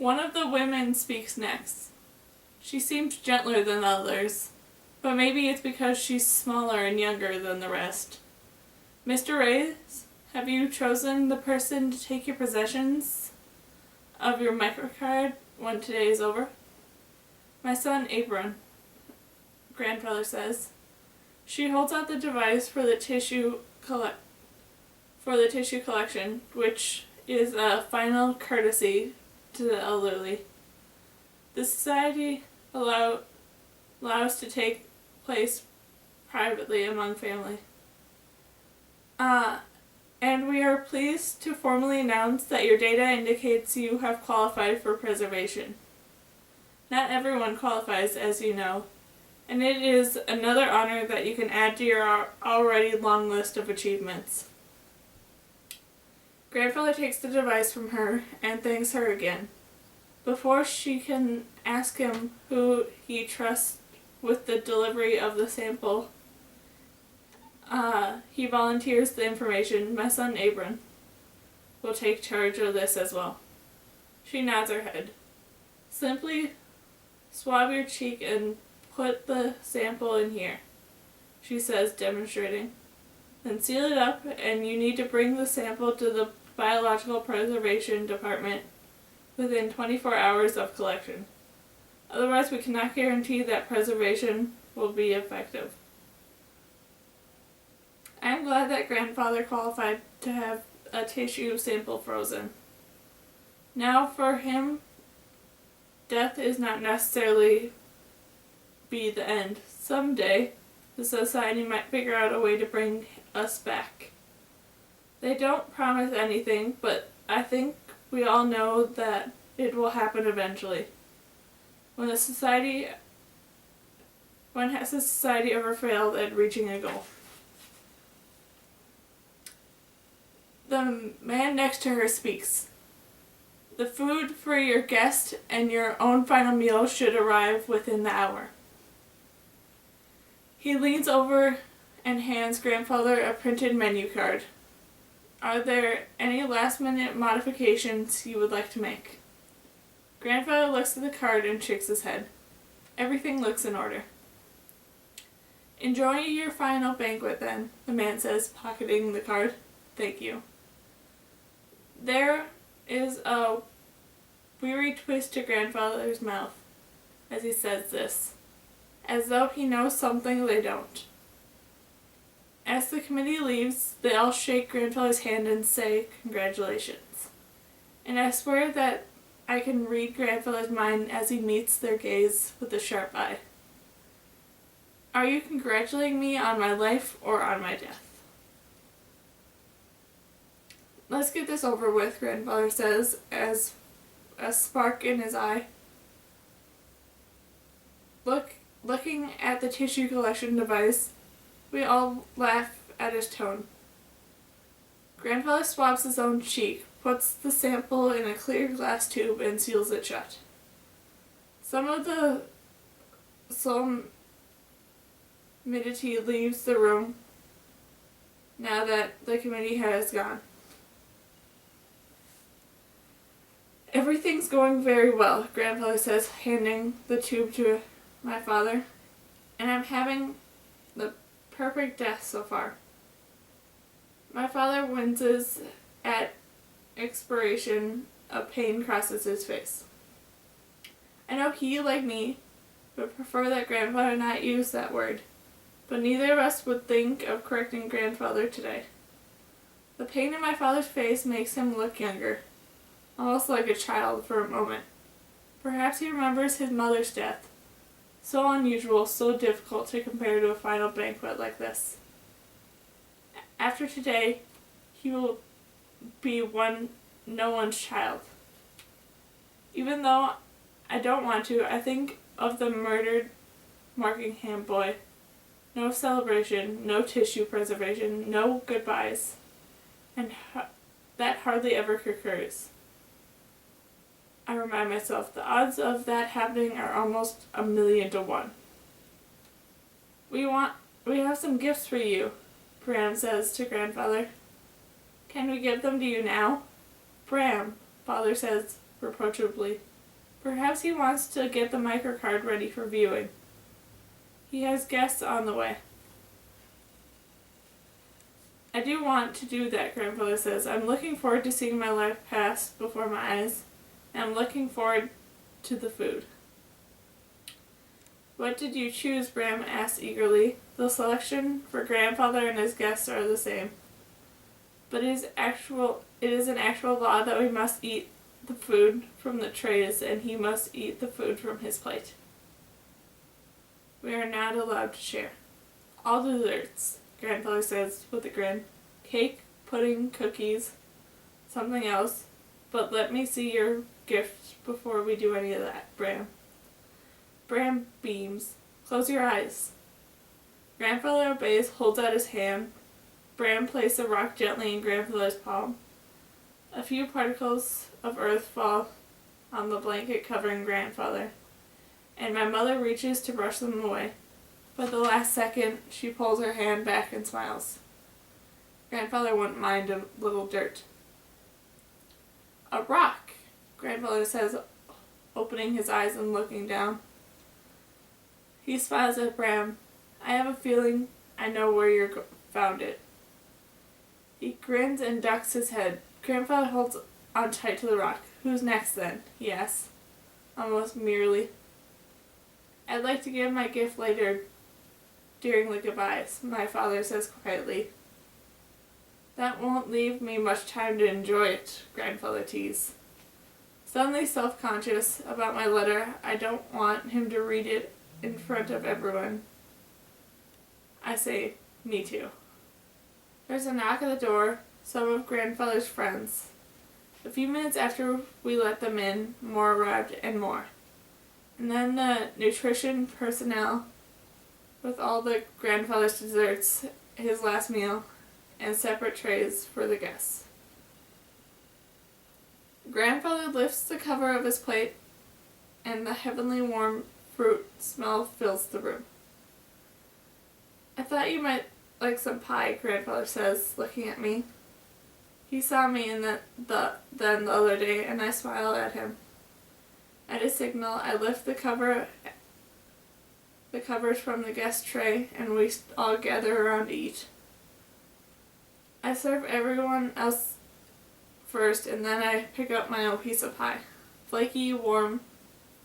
One of the women speaks next. She seems gentler than others, but maybe it's because she's smaller and younger than the rest. Mr. Reyes, have you chosen the person to take your possessions of your microcard when today is over? My son Abram, grandfather says. She holds out the device for the tissue collection, which is a final courtesy to the elderly. The society allows to take place privately among family. And we are pleased to formally announce that your data indicates you have qualified for preservation. Not everyone qualifies, as you know, and it is another honor that you can add to your already long list of achievements. Grandfather takes the device from her and thanks her again. Before she can ask him who he trusts with the delivery of the sample, he volunteers the information. My son Abram will take charge of this as well. She nods her head. Simply swab your cheek and put the sample in here, she says, demonstrating. Then seal it up, and you need to bring the sample to the Biological Preservation Department within 24 hours of collection. Otherwise, we cannot guarantee that preservation will be effective. I am glad that grandfather qualified to have a tissue sample frozen. Now for him, death is not necessarily be the end. Someday, the society might figure out a way to bring us back. They don't promise anything, but I think we all know that it will happen eventually. When has society ever failed at reaching a goal? The man next to her speaks. The food for your guest and your own final meal should arrive within the hour. He leans over and hands grandfather a printed menu card. Are there any last-minute modifications you would like to make? Grandfather looks at the card and shakes his head. Everything looks in order. Enjoy your final banquet then, the man says, pocketing the card. Thank you. There is a weary twist to grandfather's mouth as he says this, as though he knows something they don't. As the committee leaves, they all shake grandfather's hand and say, "Congratulations." And I swear that I can read grandfather's mind as he meets their gaze with a sharp eye. Are you congratulating me on my life or on my death? Let's get this over with, grandfather says, as a spark in his eye. Looking at the tissue collection device, we all laugh at his tone. Grandfather swabs his own cheek, puts the sample in a clear glass tube, and seals it shut. Some of the solemnity leaves the room now that the committee has gone. Everything's going very well, grandfather says, handing the tube to my father, and I'm having the perfect death so far. My father winces at expiration. A pain crosses his face. I know he, like me, would prefer that grandfather not use that word, but neither of us would think of correcting grandfather today. The pain in my father's face makes him look younger, almost like a child for a moment. Perhaps he remembers his mother's death. So unusual, so difficult to compare to a final banquet like this. After today, he will be no one's child. Even though I don't want to, I think of the murdered Markingham boy. No celebration, no tissue preservation, no goodbyes, and that hardly ever occurs. I remind myself, the odds of that happening are almost 1,000,000 to 1. We have some gifts for you, Bram says to grandfather. Can we give them to you now? Bram, father says, reproachfully. Perhaps he wants to get the microcard ready for viewing. He has guests on the way. I do want to do that, Grandfather says. I'm looking forward to seeing my life pass before my eyes, and I'm looking forward to the food. What did you choose? Bram asked eagerly. The selection for Grandfather and his guests are the same. But it is an actual law that we must eat the food from the trays, and he must eat the food from his plate. We are not allowed to share. All desserts, Grandfather says with a grin. Cake, pudding, cookies, something else. But let me see your gift before we do any of that, Bram. Bram beams. Close your eyes. Grandfather obeys, holds out his hand. Bram places a rock gently in Grandfather's palm. A few particles of earth fall on the blanket covering Grandfather, and my mother reaches to brush them away. But at the last second, she pulls her hand back and smiles. Grandfather wouldn't mind a little dirt. A rock, Grandfather says, opening his eyes and looking down. He smiles at Bram. I have a feeling I know where you found it. He grins and ducks his head. Grandfather holds on tight to the rock. Who's next then? He asks, almost merely. I'd like to give my gift later during the goodbyes, my father says quietly. That won't leave me much time to enjoy it, Grandfather teased. Suddenly self-conscious about my letter, I don't want him to read it in front of everyone. I say, me too. There's a knock at the door, some of Grandfather's friends. A few minutes after we let them in, more arrived and more. And then the nutrition personnel with all the Grandfather's desserts, his last meal, and separate trays for the guests. Grandfather lifts the cover of his plate, and the heavenly warm fruit smell fills the room. I thought you might like some pie, Grandfather says, looking at me. He saw me the other day, and I smiled at him. At a signal, I lift the covers from the guest tray, and we all gather around to eat. I serve everyone else first, and then I pick up my own piece of pie. Flaky, warm,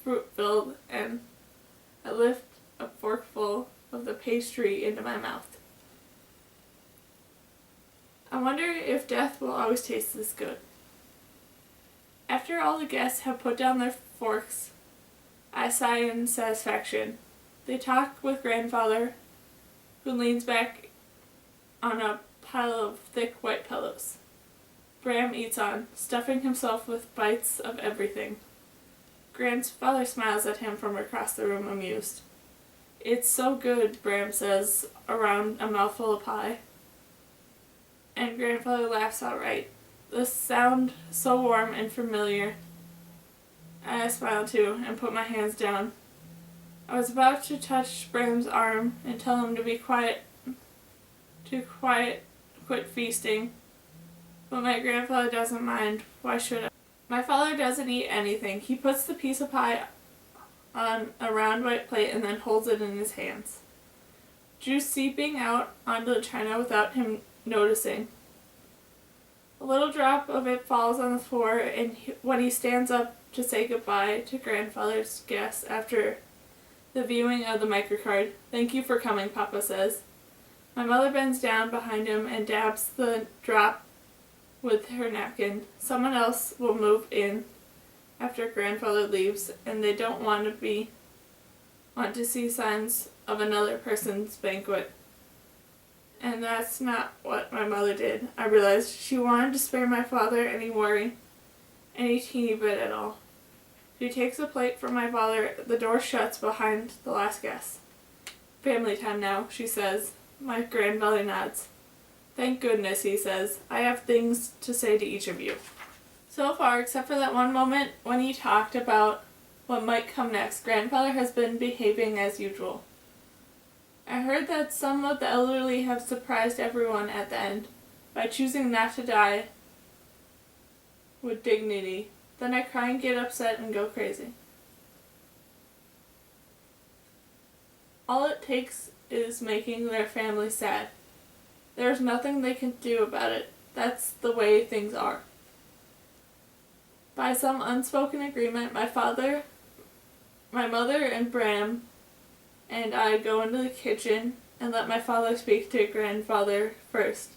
fruit-filled, and I lift a forkful of the pastry into my mouth. I wonder if death will always taste this good. After all the guests have put down their forks, I sigh in satisfaction. They talk with Grandfather, who leans back on a pile of thick white pillows. Bram eats on, stuffing himself with bites of everything. Grandfather smiles at him from across the room, amused. It's so good, Bram says, around a mouthful of pie. And Grandfather laughs outright. The sound so warm and familiar. I smile too and put my hands down. I was about to touch Bram's arm and tell him to be quiet, quit feasting. But my grandfather doesn't mind. Why should I? My father doesn't eat anything. He puts the piece of pie on a round white plate and then holds it in his hands. Juice seeping out onto the china without him noticing. A little drop of it falls on the floor, and when he stands up to say goodbye to Grandfather's guests after the viewing of the microcard, "Thank you for coming," Papa says. My mother bends down behind him and dabs the drop with her napkin. Someone else will move in after Grandfather leaves, and they don't want to see signs of another person's banquet. And that's not what my mother did. I realized she wanted to spare my father any worry, any teeny bit at all. She takes a plate from my father. The door shuts behind the last guest. Family time now, she says. My grandfather nods. Thank goodness, he says. I have things to say to each of you. So far, except for that one moment when he talked about what might come next, Grandfather has been behaving as usual. I heard that some of the elderly have surprised everyone at the end by choosing not to die with dignity. Then I cry and get upset and go crazy. All it takes is making their family sad. There's nothing they can do about it. That's the way things are. By some unspoken agreement, my mother and Bram and I go into the kitchen and let my father speak to grandfather first.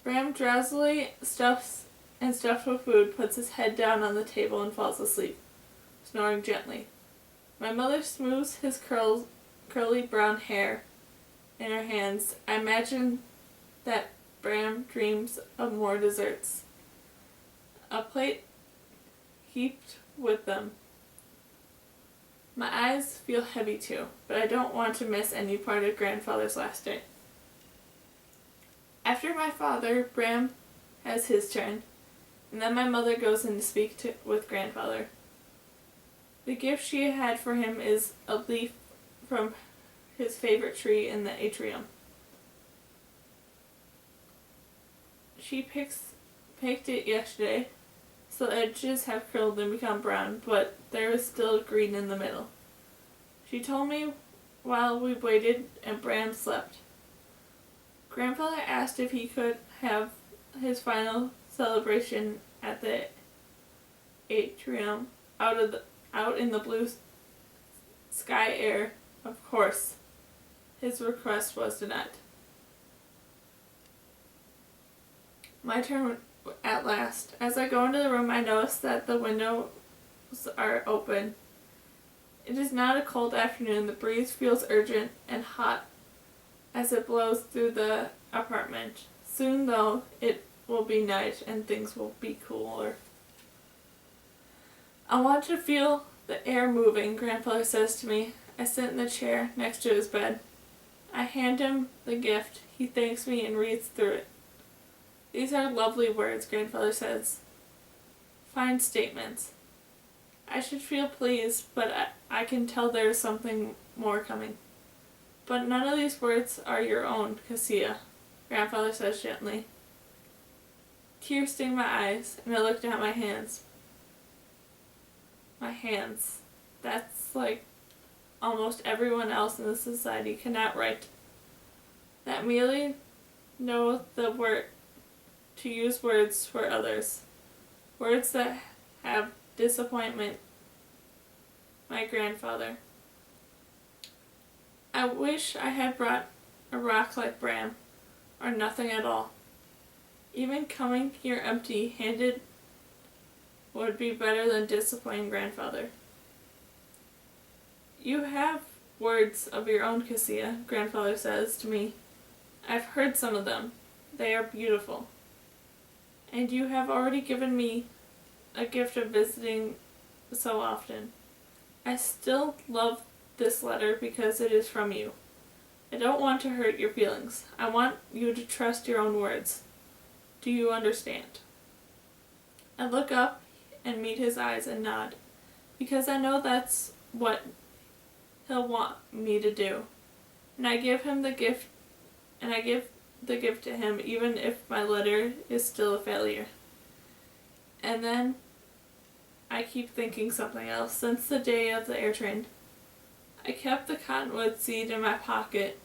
Bram drowsily stuffed with food, puts his head down on the table and falls asleep, snoring gently. My mother smooths his curly brown hair in her hands. I imagine that Bram dreams of more desserts. A plate heaped with them. My eyes feel heavy too, but I don't want to miss any part of grandfather's last day. After my father, Bram has his turn, and then my mother goes in to speak with grandfather. The gift she had for him is a leaf from his favorite tree in the atrium. She picked it yesterday, so the edges have curled and become brown, but there is still green in the middle. She told me while we waited and Bram slept. Grandfather asked if he could have his final celebration at the atrium out in the blue sky air. Of course, his request was denied. My turn at last. As I go into the room, I notice that the windows are open. It is not a cold afternoon. The breeze feels urgent and hot as it blows through the apartment. Soon, though, it will be night and things will be cooler. I want to feel the air moving, Grandfather says to me. I sit in the chair next to his bed. I hand him the gift. He thanks me and reads through it. These are lovely words, Grandfather says. Fine statements. I should feel pleased, but I can tell there is something more coming. But none of these words are your own, Cassia, Grandfather says gently. Tears sting my eyes, and I look down at my hands. My hands. That's like almost everyone else in the society cannot write. That merely know the word to use words for others. Words that have disappointment. My grandfather. I wish I had brought a rock like Bram, or nothing at all. Even coming here empty-handed would be better than disappointing grandfather. You have words of your own, Cassia, Grandfather says to me. I've heard some of them. They are beautiful. And you have already given me a gift of visiting so often. I still love this letter because it is from you. I don't want to hurt your feelings. I want you to trust your own words. Do you understand? I look up and meet his eyes and nod, because I know that's what he'll want me to do. And I give him the gift, and I give the gift to him even if my letter is still a failure. And then I keep thinking something else. Since the day of the air train, I kept the cottonwood seed in my pocket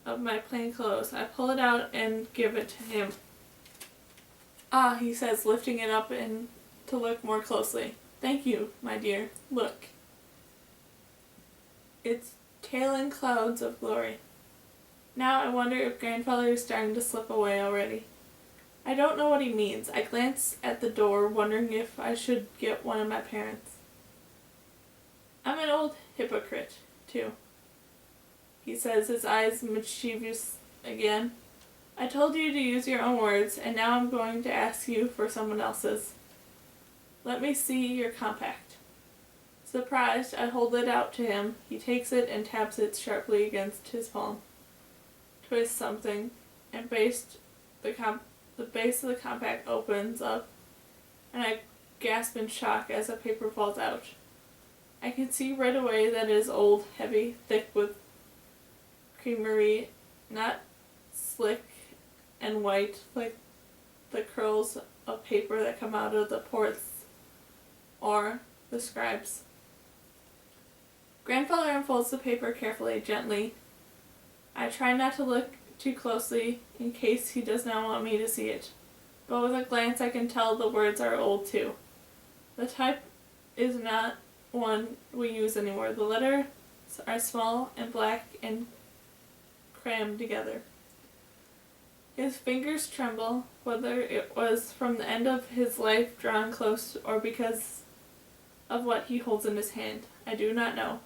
of my plain clothes. I pull it out and give it to him. Ah, he says, lifting it up and to look more closely. Thank you, my dear. Look. It's tailing clouds of glory. Now I wonder if Grandfather is starting to slip away already. I don't know what he means. I glance at the door, wondering if I should get one of my parents. I'm an old hypocrite, too, he says, his eyes mischievous again. I told you to use your own words, and now I'm going to ask you for someone else's. Let me see your compact. Surprised, I hold it out to him. He takes it and taps it sharply against his palm. Twists something, and the base of the compact opens up, and I gasp in shock as the paper falls out. I can see right away that it is old, heavy, thick with creamery, not slick and white like the curls of paper that come out of the ports or the scribes. Grandfather unfolds the paper carefully, gently. I try not to look too closely in case he does not want me to see it, but with a glance I can tell the words are old too. The type is not one we use anymore. The letters are small and black and crammed together. His fingers tremble, whether it was from the end of his life drawn close or because of what he holds in his hand. I do not know.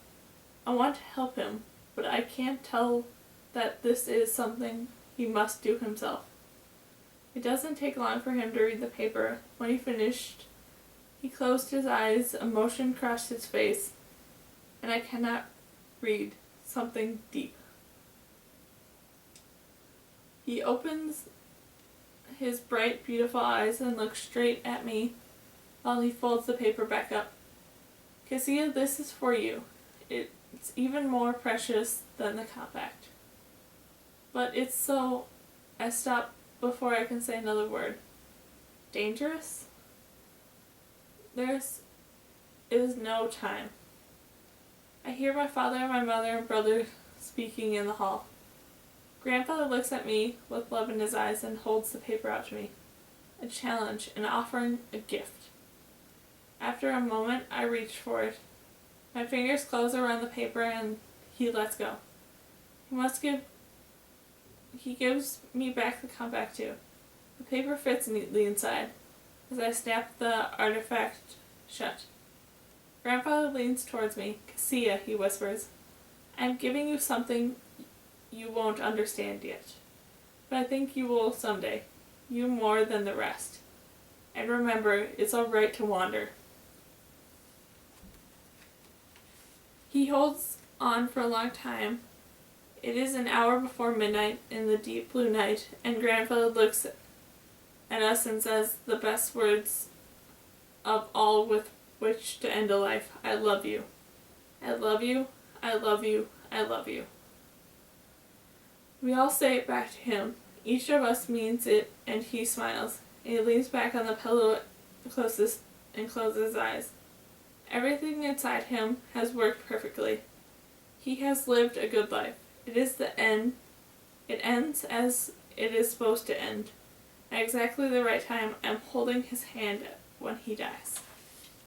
I want to help him, but I can't tell that this is something he must do himself. It doesn't take long for him to read the paper. When he finished, he closed his eyes, emotion crossed his face, and I cannot read something deep. He opens his bright, beautiful eyes and looks straight at me while he folds the paper back up. Cassia, this is for you. It's even more precious than the compact. But it's so... I stop before I can say another word. Dangerous? There is no time. I hear my father and my mother and brother speaking in the hall. Grandfather looks at me with love in his eyes and holds the paper out to me. A challenge, an offering, a gift. After a moment, I reach for it. My fingers close around the paper and he lets go. He gives me back the compact too. The paper fits neatly inside as I snap the artifact shut. Grandfather leans towards me. Cassia, he whispers, I'm giving you something you won't understand yet. But I think you will someday. You more than the rest. And remember, it's alright to wander. He holds on for a long time. It is an hour before midnight in the deep blue night, and Grandfather looks at us and says the best words of all with which to end a life. I love you. I love you. I love you. I love you. We all say it back to him. Each of us means it, and he smiles. And he leans back on the pillow closest and closes his eyes. Everything inside him has worked perfectly. He has lived a good life. It is the end. It ends as it is supposed to end. At exactly the right time, I'm holding his hand when he dies.